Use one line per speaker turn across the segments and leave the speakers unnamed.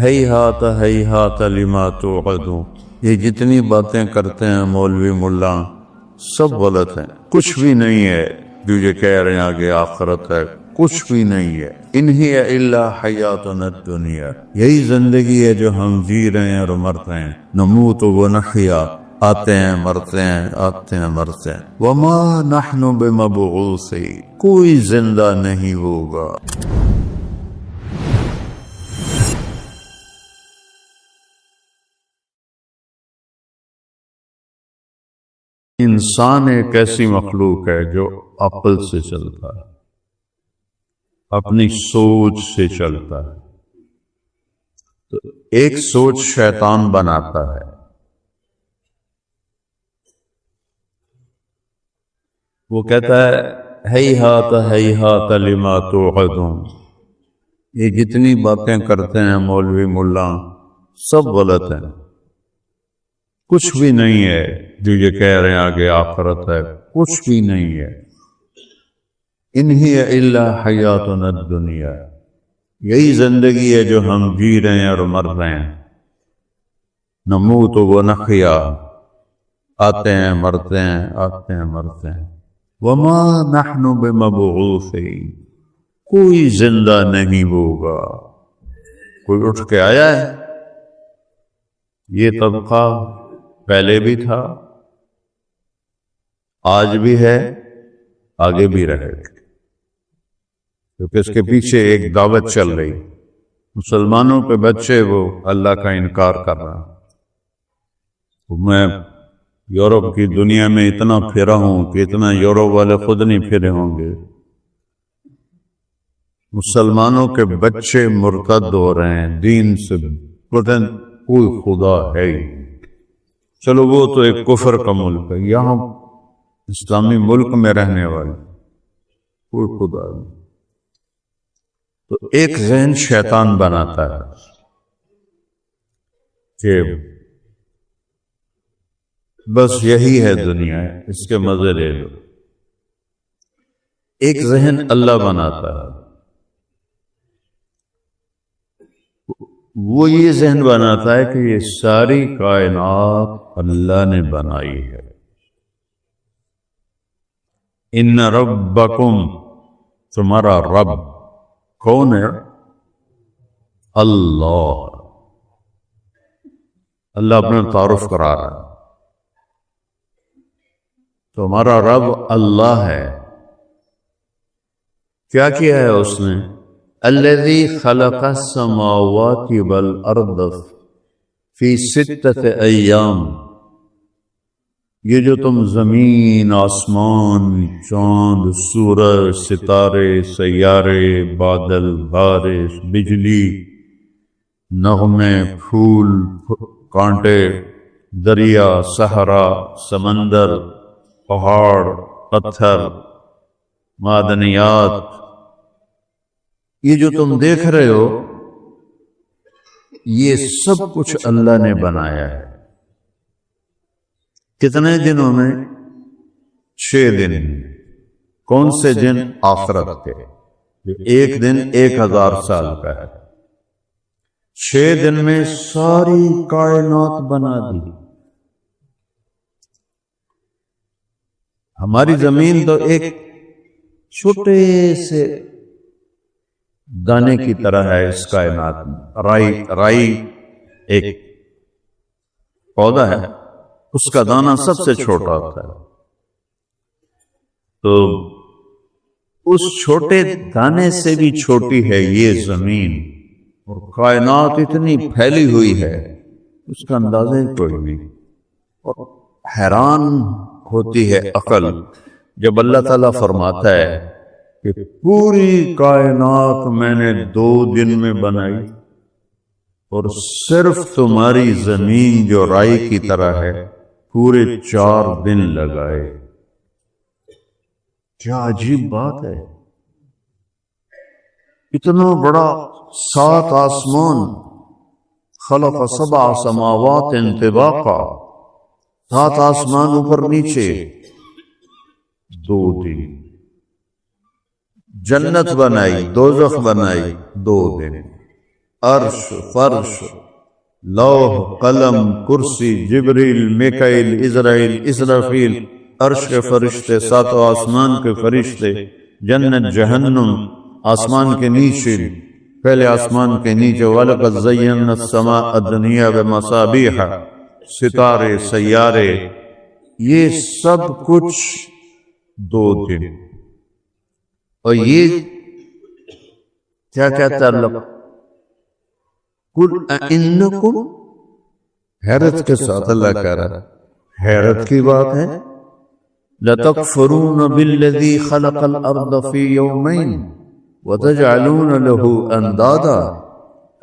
ہیہات لما توعدون، یہ جتنی باتیں کرتے ہیں مولوی ملا سب غلط ہیں، کچھ بھی نہیں ہے جو یہ کہہ رہے ہیں آگے آخرت ہے، کچھ بھی نہیں ہے۔ ان ہی الا حیاتنا الدنیا، یہی زندگی ہے جو ہم جی رہے ہیں اور مرتے ہیں۔ نموت و نحیا، آتے ہیں مرتے ہیں، آتے ہیں مرتے ہیں۔ وما نحن بمبعوثین، کوئی زندہ نہیں ہوگا۔ انسان ایک ایسی مخلوق ہے جو عقل سے چلتا ہے، اپنی سوچ سے چلتا ہے، تو ایک سوچ شیطان بناتا ہے۔ وہ کہتا ہے ہیہات لما توعدون، یہ جتنی باتیں کرتے ہیں مولوی ملا سب غلط ہیں، کچھ بھی نہیں ہے جو یہ کہہ رہے ہیں آگے آخرت ہے، کچھ بھی نہیں ہے۔ ان ہی الا حیاتنا الدنیا، یہی زندگی ہے جو ہم جی رہے ہیں اور مر رہے ہیں۔ نموت و نحیا، آتے ہیں مرتے ہیں، آتے ہیں مرتے ہیں۔ وما نحن بمبعوثین، کوئی زندہ نہیں ہوگا۔ کوئی اٹھ کے آیا ہے؟ یہ طبقہ پہلے بھی تھا، آج بھی ہے، آگے بھی رہے گا، کیونکہ اس کے پیچھے ایک دعوت چل رہی۔ مسلمانوں پہ بچے وہ اللہ کا انکار کر رہا۔ میں یورپ کی دنیا میں اتنا پھرا ہوں کہ اتنا یورپ والے خود نہیں پھرے ہوں گے۔ مسلمانوں کے بچے مرتد ہو رہے ہیں دین سے، پتن کوئی خدا ہے ہی، چلو وہ تو ایک کفر کا ملک ہے، یہاں اسلامی ملک میں رہنے والے کوئی خدا نہیں۔ تو ایک ذہن شیطان بناتا ہے کہ بس یہی ہے دنیا، اس کے مزے لے لو۔ ایک ذہن اللہ بناتا ہے، وہ یہ ذہن بناتا ہے کہ یہ ساری کائنات اللہ نے بنائی ہے۔ ان ربکم، تمہارا رب کون ہے؟ اللہ۔ اللہ اپنا تعارف کرا رہا ہے، تمہارا رب اللہ ہے۔ کیا کیا ہے اس نے؟ الذی خلق السماوات والارض فی 6 ایام، یہ جو تم زمین، آسمان، چاند، سورج، ستارے، سیارے، بادل، بارش، بجلی، نغمے، پھول، کانٹے، دریا، صحرا، سمندر، پہاڑ، پتھر، معدنیات، یہ جو تم دیکھ رہے ہو یہ سب کچھ اللہ نے بنایا ہے۔ کتنے دنوں میں؟ 6 دن۔ کون سے دن؟ آخرت کے۔ ایک دن 1000 سال کا ہے۔ 6 دن میں ساری کائنات بنا دی۔ ہماری زمین تو ایک چھوٹے سے دانے کی طرح ہے اس کائنات میں۔ رائی ایک پودا ہے، اس کا دانہ سب سے چھوٹا ہوتا ہے، تو اس چھوٹے دانے سے بھی چھوٹی ہے یہ زمین، اور کائنات اتنی پھیلی ہوئی ہے اس کا اندازہ کوئی نہیں۔ اور حیران ہوتی ہے عقل جب اللہ تعالیٰ فرماتا ہے کہ پوری کائنات میں نے 2 دن میں بنائی، اور صرف تمہاری زمین جو رائی کی طرح ہے پورے 4 دن لگائے۔ کیا عجیب بات ہے! اتنا بڑا 7 آسمان، خلق 7 سماوات طباقا، 7 آسمان اوپر نیچے، 2 دن۔ جنت بنائی، دوزخ بنائی، 2 دن۔ عرش، فرش، لوح، قلم، کرسی، جبریل، میکائیل، عزرائیل، اسرافیل، عرش کے فرشتے، ساتوں آسمان کے فرشتے، جنت، جہنم، آسمان کے نیچے، پہلے آسمان کے نیچے، وَلَقَدْ زَيَّنَّا السَّمَاءَ الدُّنْيَا بِمَصَابِيحَ، ستارے، سیارے، یہ سب کچھ 2 دن. اور یہ کیا کہتا ہے اللہ؟ قُلْ أَإِنَّكُمْ، حیرت کے ساتھ اللہ کہہ رہا ہے، حیرت کی بات ہے، لَتَكْفُرُونَ بِالَّذِي خَلَقَ الْأَرْضَ فِي يَوْمَيْنِ وَتَجْعَلُونَ لَهُ أَنْدَادًا.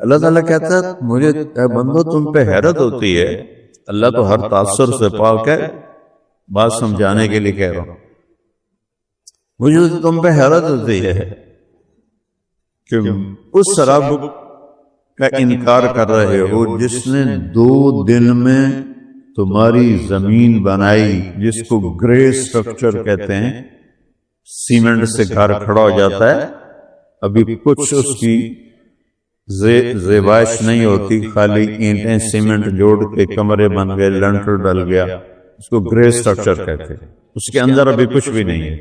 اللہ تعالیٰ کہتا ہے مجھے اے بندو تم پہ حیرت ہوتی ہے، اللہ تو ہر تاثر سے پاک ہے، بات سمجھانے کے لیے کہہ رہا ہوں، مجھے تم پہ حیرت ہوتی ہے کہ اس رب کا انکار کر رہے ہو جس نے 2 دن میں تمہاری زمین بنائی، جس کو گرے سٹرکچر کہتے ہیں، سیمنٹ سے گھر کھڑا ہو جاتا ہے، ابھی کچھ اس کی زیبائش نہیں ہوتی، خالی اینٹیں سیمنٹ جوڑ کے کمرے بن گئے، لنٹر ڈل گیا، اس کو گرے سٹرکچر کہتے ہیں، اس کے اندر ابھی کچھ بھی نہیں ہے.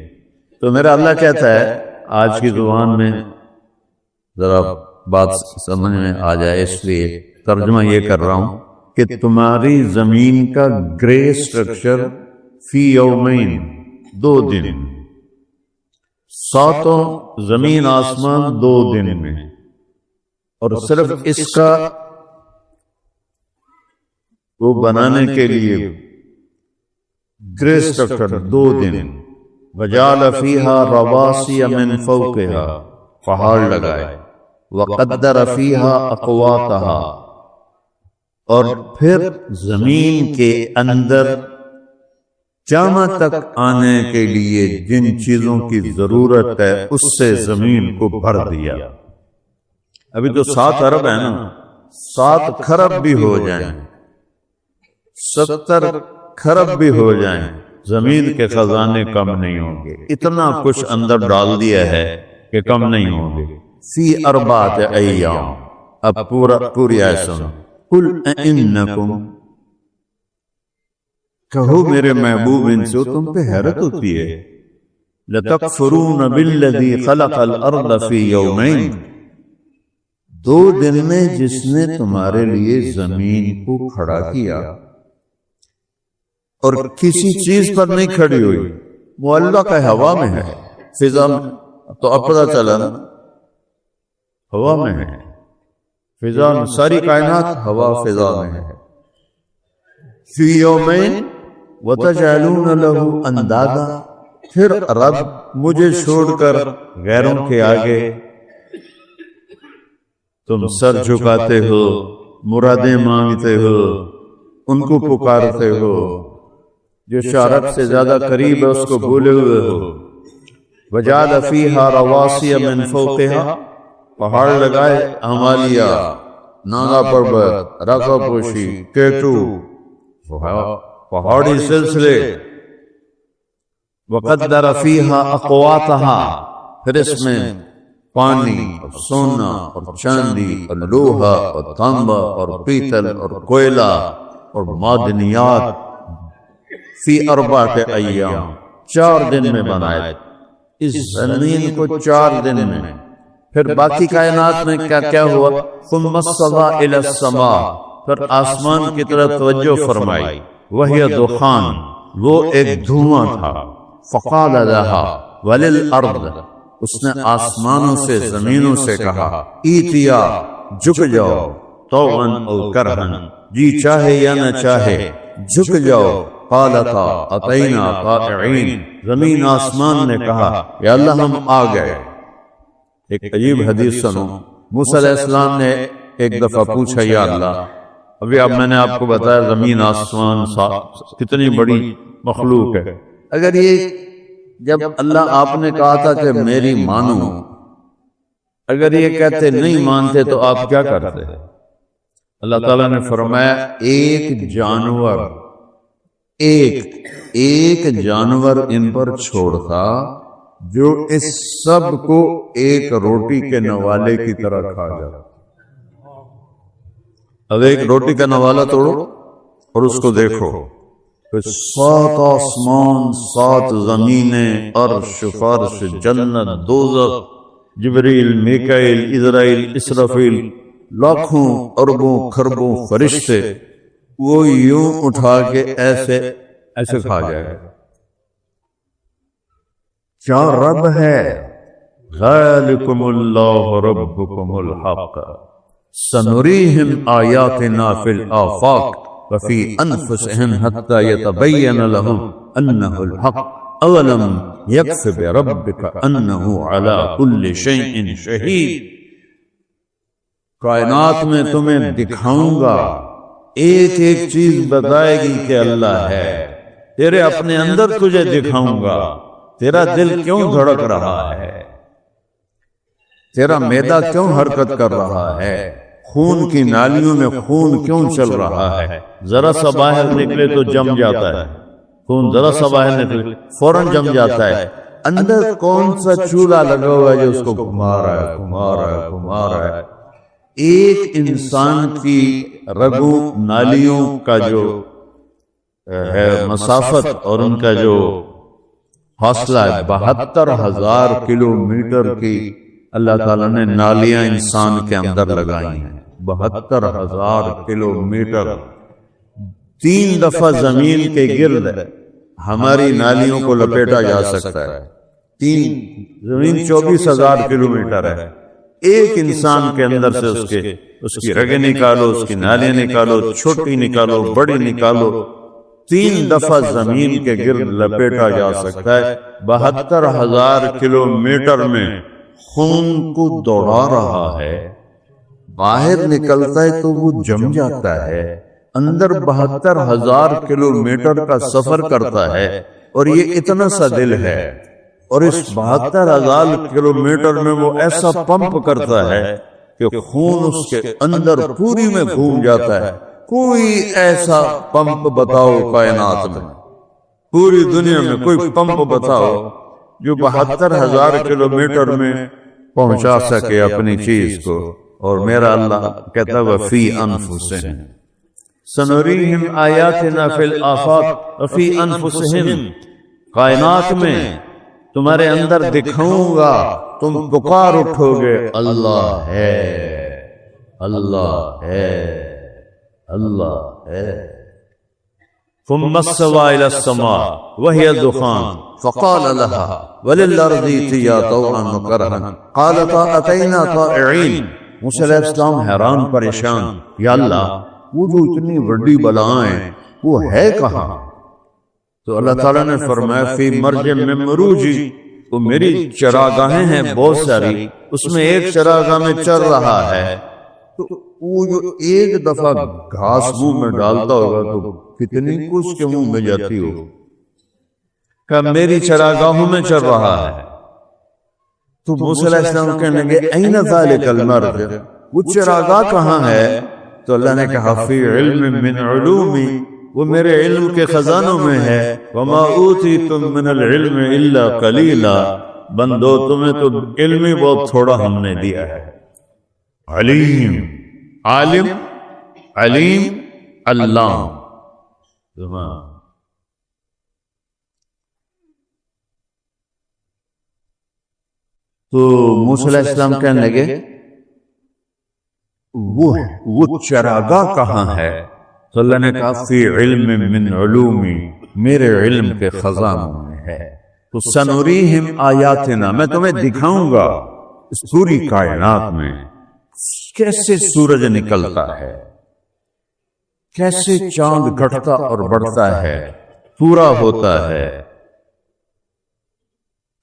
تو میرا اللہ کہتا ہے آج کی زبان میں ذرا بات سمجھ میں آ جائے اس لیے ترجمہ یہ کر رہا ہوں کہ تمہاری زمین کا گرے سٹرکچر فی یومین، 2 دن، 7 زمین آسمان 2 دن میں، اور صرف اس کا وہ بنانے کے لیے گرے سٹرکچر 2 دن. وَجَعَلَ فِيهَا رَوَاسِيَ مِن فَوْقِهَا، پہاڑ لگائے، وَقَدَّرَ فِيهَا أَقْوَاتَهَا، اور پھر زمین کے اندر جامع تک آنے کے لیے جن چیزوں کی ضرورت ہے اس سے زمین کو بھر دیا. ابھی تو 7 ارب ہے نا، 7 کھرب بھی ہو جائیں، 70 کھرب بھی ہو جائیں، زمین کے خزانے کم نہیں ہوں گے. اتنا کچھ اندر ڈال دیا ہے کہ کم نہیں ہوں گے. فی 4 ایام. اب پوری آیت سنو. قُلْ أَإِنَّكُمْ، کہو میرے محبوب ان سے تم پہ حیرت ہوتی ہے، لَتَكْفُرُونَ بِالَّذِي خَلَقَ الْأَرْضَ فِي يَوْمَيْنِ، 2 دن میں جس نے تمہارے لیے زمین کو کھڑا کیا، اور کسی چیز پر نہیں کھڑی ہوئی، وہ اللہ کا ہوا میں ہے، فضا میں. تو اب پتہ چلا نا، ہوا میں ہے، فضا میں، ساری کائنات ہوا فضا میں ہے. فی یومین وَتَجْعَلُونَ لَهُ أَنْدَادًا، پھر رب مجھے چھوڑ کر غیروں کے آگے تم سر جھکاتے ہو، مرادیں مانگتے ہو، ان کو پکارتے ہو، جو شارک سے زیادہ قریب ہے اس کو بھولے ہوئے ہو. وَجَعَلَ فِيهَا رَوَاسِيَ مِن فَوْقِهَا، پہاڑ لگائے، ہمالیہ، ناگا پربت، راکا پوشی، کیٹو، پہاڑی سلسلے. وَقَدَّرَ فِيهَا أَقْوَاتَهَا، پھر اس میں پانی اور سونا اور چاندی اور لوہا اور تانبا اور پیتل اور کوئلہ اور معدنیات فی 4 ایام، 4 دن میں بنائے. اس زمین کو 4 دن میں. پھر باقی کائنات میں کیا کیا ہوا؟ ثم استوى الى السماء، پھر آسمان کی طرف توجہ فرمائی، وہی دخان، وہ ایک دھواں تھا. فقال لها وللارض، اس نے آسمانوں سے زمینوں سے کہا، ایتیا، جھک جاؤ، طوعا او کرہا، جی چاہے یا نہ چاہے جھک جاؤ. قالتا اتینا طائعین، زمین آسمان نے کہا یا اللہ ہم آ گئے. ایک عجیب حدیث سنو. موسیٰ علیہ السلام نے ایک دفعہ پوچھا یا اللہ، ابھی اب میں نے آپ کو بتایا زمین آسمان کتنی بڑی مخلوق ہے، اگر یہ جب اللہ آپ نے کہا تھا کہ میری مانو، اگر یہ کہتے نہیں مانتے تو آپ کیا کرتے؟ اللہ تعالیٰ نے فرمایا ایک جانور ان پر چھوڑتا جو اس سب کو ایک روٹی کے نوالے کی طرح کھا جاتا. اب ایک روٹی کا نوالا توڑو اور اس کو دیکھو، پھر 7 آسمان، 7 زمینیں، عرش، فرش، جنت، دوزخ، جبریل، میکائیل، اسرائیل، اسرافیل، لاکھوں اربوں کھربوں فرشتے، وہ یوں اٹھا کے ایسے ایسے کھا جائے گا۔ کیا رب ہے؟ ذالکم اللہ ربکم الحق سنریہم آیاتنا فی الآفاق وفی انفسہم حتی یتبین لہم انہ الحق اولم یکف بربک انہ علی کل شیء شہید۔ کائنات میں تمہیں دکھاؤں گا، ایک ایک چیز بتائے گی کہ اللہ ہے، تیرے اپنے اندر تجھے دکھاؤں گا، تیرا دل کیوں دھڑک رہا ہے، تیرا معدہ کیوں حرکت کر رہا ہے، خون کی نالیوں میں خون کیوں چل رہا ہے، ذرا سا باہر نکلے تو جم جاتا ہے خون، ذرا سا باہر نکلے فوراً جم جاتا ہے، اندر کون سا چولہا لگا ہوا ہے جو اس کو گھما رہا ہے گھما رہا ہے گھما رہا ہے۔ ایک انسان کی رگوں نالیوں کا جو ہے مسافت اور ان کا جو فاصلہ ہے 72,000 کلومیٹر کی اللہ تعالیٰ نے نالیاں انسان کے اندر لگائی ہیں، 72,000 کلومیٹر۔ 3 دفعہ زمین کے گرد ہماری نالیوں کو لپیٹا جا سکتا ہے، زمین 24,000 کلومیٹر ہے، ایک انسان کے اندر سے اس کی رگیں نکالو، اس کی نالیاں نکالو، چھوٹی نکالو بڑی نکالو، 3 دفعہ زمین کے گرد لپیٹا جا سکتا ہے۔ 72,000 کلومیٹر میں خون کو دوڑا رہا ہے، باہر نکلتا ہے تو وہ جم جاتا ہے، اندر 72,000 کلومیٹر کا سفر کرتا ہے، اور یہ اتنا سا دل ہے، اور اس 72,000 کلومیٹر میں وہ ایسا پمپ کرتا ہے کہ خون اس کے اندر پوری میں گھوم جاتا ہے۔ کوئی ایسا پمپ بتاؤ کائنات میں، پوری دنیا میں کوئی پمپ بتاؤ جو 72,000 کلومیٹر میں پہنچا سکے اپنی چیز کو، اور میرا اللہ کہتا ہے فی انفسہم سنریہم آیاتنا فی الآفاق وفی انفسہم، کائنات میں تمہارے اندر دکھاؤں گا، تم پکار اٹھو گے اللہ ہے اللہ ہے اللہ ہے۔ ثم استوى الى السماء وهي دخان فقال لها وللارض ائتيا طوعا وكرها قالتا اتينا طائعين۔ موسیٰ علیہ السلام حیران پریشان، یا اللہ وہ جو اتنی بڑی بلائیں وہ ہے کہاں؟ تو اللہ تعالیٰ نے فرمایا فی مرج من مروجی، وہ میری چراگاہیں ہیں بہت ساری، اس میں ایک چراگاہ میں چل رہا ہے، تو وہ جو ایک دفعہ گھاس منہ میں ڈالتا ہوگا تو کتنی کچھ کے منہ میں جاتی ہو، کہ میری چراگاہوں میں چل رہا ہے۔ تو موسیٰ علیہ السلام کہنے لگے این ذالک المرج، وہ چراگاہ کہاں ہے؟ تو اللہ نے کہا فی علم من علومی، وہ میرے علم کے خزانوں میں ہے، وما اوتیتم من العلم الا قلیلا، بندو تمہیں تو علم ہی بہت تھوڑا ہم نے دیا ہے۔ علیم، عالم، علیم، علام۔ تو موسیٰ علیہ السلام کہنے لگے وہ چراگاہ کہاں ہے؟ تو اللہ نے کہا فی علم من علومی، میرے علم کے خزانوں میں ہے۔ تو سنریہم آیاتنا، میں تمہیں دکھاؤں گا اس پوری کائنات میں کیسے سورج نکلتا ہے، کیسے چاند گھٹتا اور بڑھتا ہے، پورا ہوتا ہے۔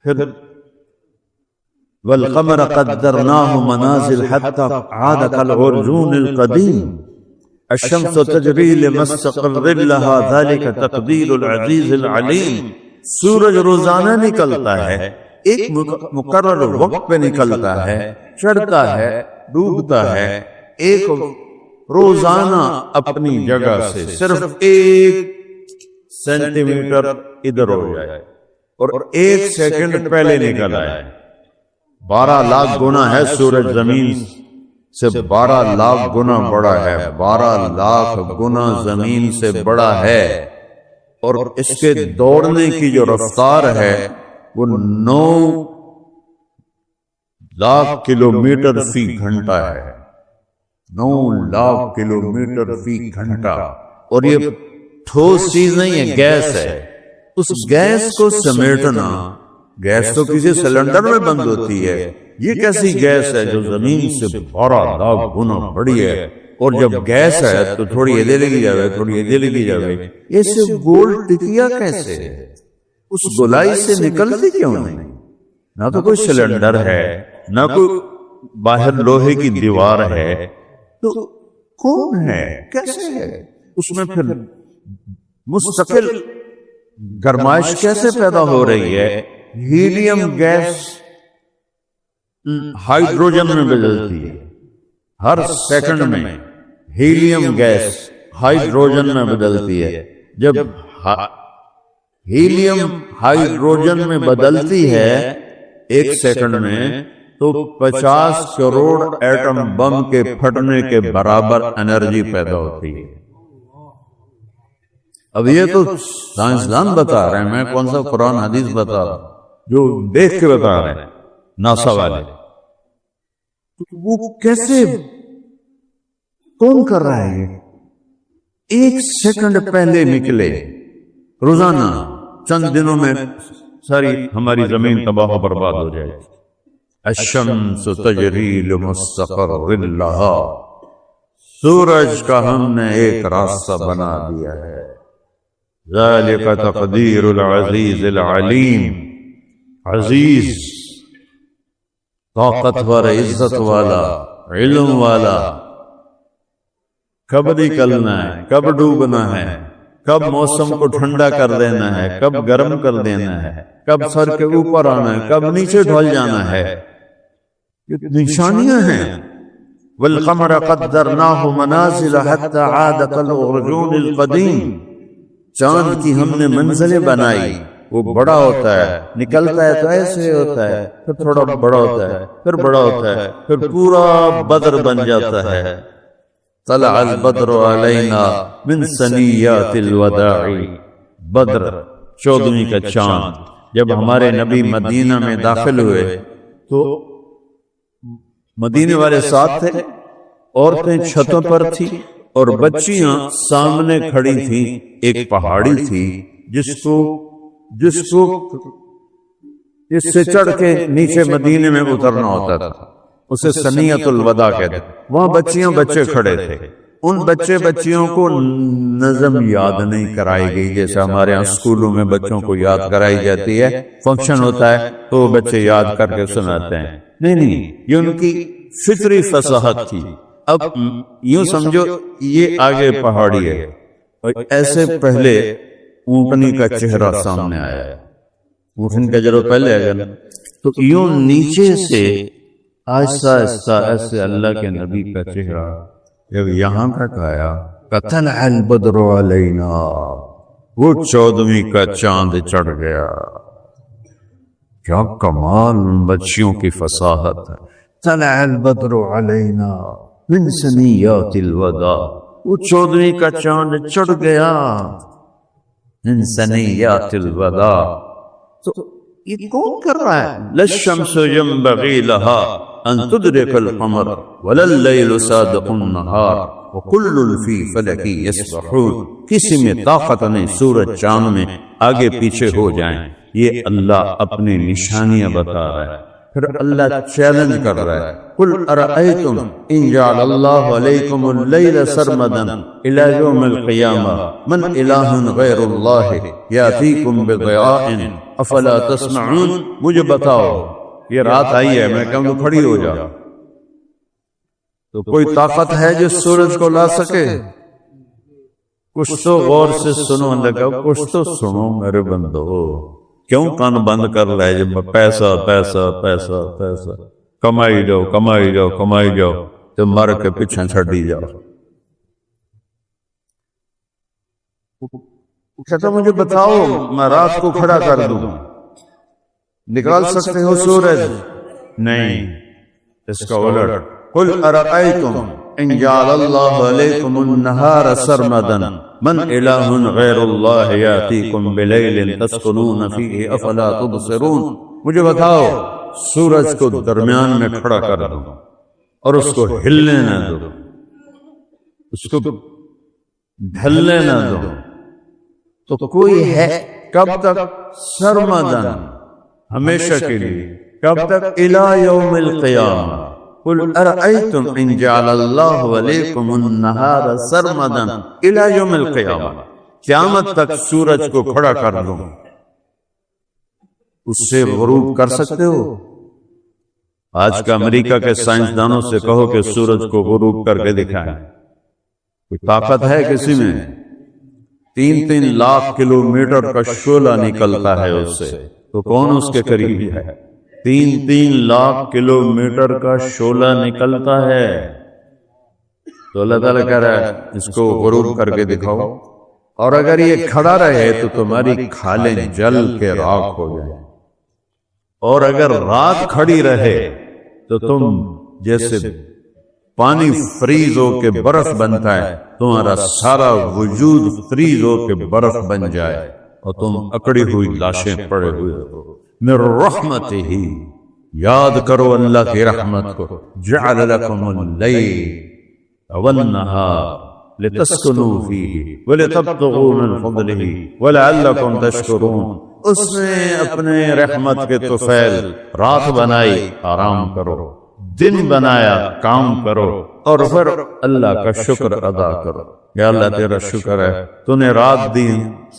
پھر والقمر قدرناه منازل حتى عاد كالعرجون القديم الشمس تجري لمستقر لها ذلك تقدير العزيز العليم۔ سورج روزانہ نکلتا ہے، ایک مقرر وقت پہ نکلتا ہے، چڑھتا ہے، ڈوبتا ہے، ایک روزانہ اپنی جگہ سے صرف 1 سینٹی میٹر ادھر ہو جائے اور 1 سیکنڈ پہلے نکل آئے۔ 12 لاکھ گنا ہے سورج زمین سے 12 لاکھ گنا بڑا ہے، 12 لاکھ گنا زمین سے بڑا ہے، اور اس کے دوڑنے کی جو رفتار ہے وہ 9 لاکھ کلومیٹر فی گھنٹہ ہے، 9 لاکھ کلومیٹر فی گھنٹہ۔ اور یہ ٹھوس چیز نہیں ہے، گیس ہے۔ اس گیس کو سمیٹنا، گیس تو کسی سلنڈر میں بند ہوتی ہے، یہ کیسی گیس ہے جو زمین سے 12 لاکھ گنا بڑی ہے، اور جب گیس ہے تو تھوڑی ادھر لگی جاوے، تھوڑی ادھر لگی جاوے، ایسے گول ٹکیا کیسے ہے؟ اس گولائی سے نکلتی کیوں نہیں؟ نہ تو کوئی سلنڈر ہے، نہ کوئی باہر لوہے کی دیوار ہے، تو کون ہے؟ کیسے ہے؟ اس میں پھر مستقل گرمائش کیسے پیدا ہو رہی ہے؟ ہیلیم گیس ہائیڈروجن میں بدلتی ہے، ہر سیکنڈ میں ہیلیم گیس ہائیڈروجن میں بدلتی ہے۔ جب ہیلیم ہائیڈروجن میں بدلتی ہے ایک سیکنڈ میں، تو 50 کروڑ ایٹم بم کے پھٹنے کے برابر انرجی پیدا ہوتی ہے۔ اب یہ تو سائنسدان بتا رہے ہیں، میں کون سا قرآن حدیث بتا رہا ہوں، جو دیکھ کے بتا رہے ہیں ناسا والے۔ وہ کیسے، کون کر رہا ہے یہ؟ ایک سیکنڈ پہلے نکلے، روزانہ چند دنوں میں ساری ہماری زمین تباہ و برباد ہو جائے گی۔ الشمس تجری لمستقر لہا، سورج کا ہم نے ایک راستہ بنا دیا ہے۔ ذالک تقدیر العزیز العلیم، عزیز طاقتور، عزت والا، علم والا، کب نکلنا ہے، کب ڈوبنا ہے، کب موسم کو ٹھنڈا کر دینا ہے، کب گرم کر دینا ہے، کب سر کے اوپر آنا ہے، کب نیچے ڈھل جانا ہے، یہ نشانیاں ہیں۔ والقمر قدرناہ منازل حتی عاد کالعرجون القدیم، چاند کی ہم نے منزلیں بنائی، وہ بڑا ہوتا ہے، نکلتا ہے تو ایسے ہوتا ہے، پھر تھوڑا بڑا ہوتا ہے، پھر بڑا ہوتا ہے، پھر پورا بدر بن جاتا ہے۔ طلع البدر علینا من ثنیات الوداع، بدر 14ویں کا چاند۔ جب ہمارے نبی مدینہ میں داخل ہوئے تو مدینے والے ساتھ تھے، عورتیں چھتوں پر تھی اور بچیاں سامنے کھڑی تھیں۔ ایک پہاڑی تھی جس کو اس سے چڑھ کے نیچے مدینے میں اترنا ہوتا تھا، اسے ثنیۃ الوداع کہتے۔ وہاں بچیاں بچے کھڑے تھے، ان بچیوں کو نظم یاد نہیں کرائی گئی جیسے ہمارے یہاں اسکولوں میں بچوں کو یاد کرائی جاتی ہے، فنکشن ہوتا ہے تو وہ بچے یاد کر کے سناتے ہیں۔ نہیں، یہ ان کی فطری فصاحت تھی۔ اب یوں سمجھو یہ آگے پہاڑی ہے، اور ایسے پہلے اونٹنی کا چہرہ سامنے آیا ہے، اونٹنی کا چہرہ پہلے آئے گا تو یوں نیچے سے آہستہ آہستہ ایسے اللہ کے نبی کا چہرہ جب یہاں تک آیا، طلع البدر علینا، وہ 14ویں کا چاند چڑھ گیا۔ کیا کمال بچیوں کی فصاحت ہے۔ طلع البدر علینا من ثنیات الوداع، وہ 14ویں کا چاند چڑھ گیا من ثنیات الوداع۔ تو یہ کون کر رہا ہے؟ للشمس ينبغي لها ان تدرك القمر ولا الليل سابق النهار وكل في فلك يسبحون۔ کسی میں طاقت نہیں سورج چاند میں آگے پیچھے ہو جائیں، یہ اللہ اپنی نشانیاں بتا رہا ہے۔ پھر اللہ چیلنج کر رہا ہے، قل ارأیتم ان جعل اللہ علیکم اللیل سرمدا الى یوم القیامہ من الہ غیر اللہ یاتیکم بضیاء افلا تسمعون۔ مجھے بتاؤ، یہ رات آئی ہے، میں کہوں تو کھڑی ہو جا، تو کوئی طاقت ہے جو سورج کو لا سکے؟ کچھ تو غور سے سنو، لگا کچھ تو سنو میرے بندو، کیوں کان بند کر رہے جب پیسہ پیسہ پیسہ پیسہ، کمائی جاؤ کمائی جاؤ کمائی جاؤ، تو مر کے پیچھے چھڑی جاؤ۔ کہتا مجھے بتاؤ، میں رات کو کھڑا کر دوں، نکال سکتے ہو سورج؟ نہیں، اس کا الٹ قل ارأيتم ان جعل الله عليكم النهار سرمدا من اله غير الله ياتيكم بليل تسكنون فيه افلا تبصرون. مجھے بتاؤ سورج کو درمیان میں کھڑا کر دو اور اس کو ہلنے نہ دو، اس کو ڈھلنے نہ دو، تو کوئی ہے کب تک؟ سرمدن ہمیشہ کے لیے. کب تک؟ الى یوم القیامہ. قل ارأیتم ان جعل اللہ علیکم النہار سرمدا الى یوم القیامہ. قیامت تک سورج کو کھڑا کر دو، اس سے غروب کر سکتے ہو؟ آج کا امریکہ کے سائنسدانوں سے کہو کہ سورج کو غروب کر کے دکھائیں، کوئی طاقت ہے کسی میں؟ 3 لاکھ کلومیٹر کا شعلہ نکلتا ہے اس سے، تو کون اس کے قریب ہے؟ 3 لاکھ کلومیٹر کا شعلہ نکلتا ہے. تو اللہ تعالیٰ کہہ رہا ہے اس کو غروب کر کے دکھاؤ، اور اگر یہ کھڑا رہے تو تمہاری کھالیں جل کے راکھ ہو جائیں، اور اگر رات کھڑی رہے تو تم جیسے پانی فریز ہو کے برف بنتا ہے، تمہارا سارا وجود فریز ہو کے برف بن جائے اور تم اکڑی ہوئی لاشیں پڑے ہوئے ہو. من رحمتہ، یاد کرو اللہ کی رحمت کو. جعل لکم اللیل والنہار لتسکنوا فیہ ولتبتغوا من فضلہ ولعلکم تشکرون. اس نے اپنے رحمت کے طفیل رات بنائی آرام کرو، دن بنایا کام کرو، اور پھر اللہ کا شکر ادا کرو. یا اللہ تیرا شکر ہے تو نے رات دی،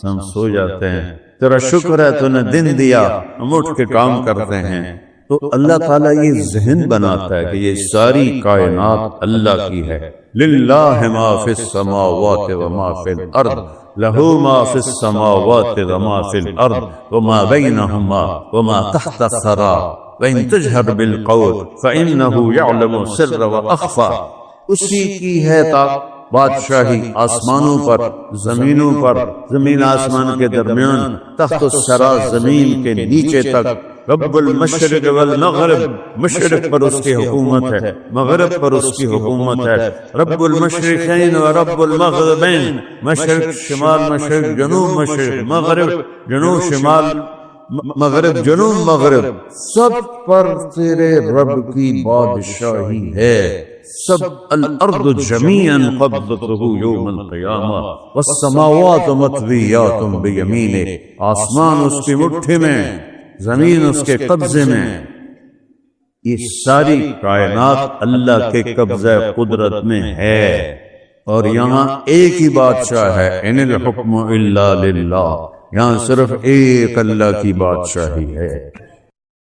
ہم سو جاتے ہیں. تیرا شکر ہے تو نے دن دیا، ہم اٹھ کے کام کرتے ہیں. تو اللہ تعالیٰ یہ ذہن بناتا ہے کہ یہ ساری کائنات اللہ کی ہے. للہ ما فی السماوات وما فی الارض، لہ ما فی السماوات وما فی الارض وما بینہما وما تحت الثری وَإِن تَجْهَرْ بِالْقَوْلِ فَإِنَّهُ يَعْلَمُ السِّرَّ وَأَخْفَى. اسی کی ہے بادشاہی آسمانوں پر، زمینوں پر، زمین آسمان کے درمیان، تحت الثری زمین کے نیچے تک. رب المشرق والمغرب، مشرق پر اس کی حکومت ہے، مغرب پر اس کی حکومت ہے. رب المشرقین و رب المغربین، مشرق شمال، مشرق جنوب، مشرق مغرب، جنوب شمال، مغرب جنوب مغرب، سب پر تیرے رب کی بادشاہی ہے. سب الارض جميعا قبضته يوم القیامہ والسماوات مطویات بیمینہ. آسمان اس کی مٹھی میں، زمین اس کے قبضے میں. یہ ساری کائنات اللہ کے قبضہ قدرت میں ہے، اور یہاں ایک ہی بادشاہ ہے. ان الحکم الا للہ، یہاں صرف ایک اللہ کی بادشاہی ہے.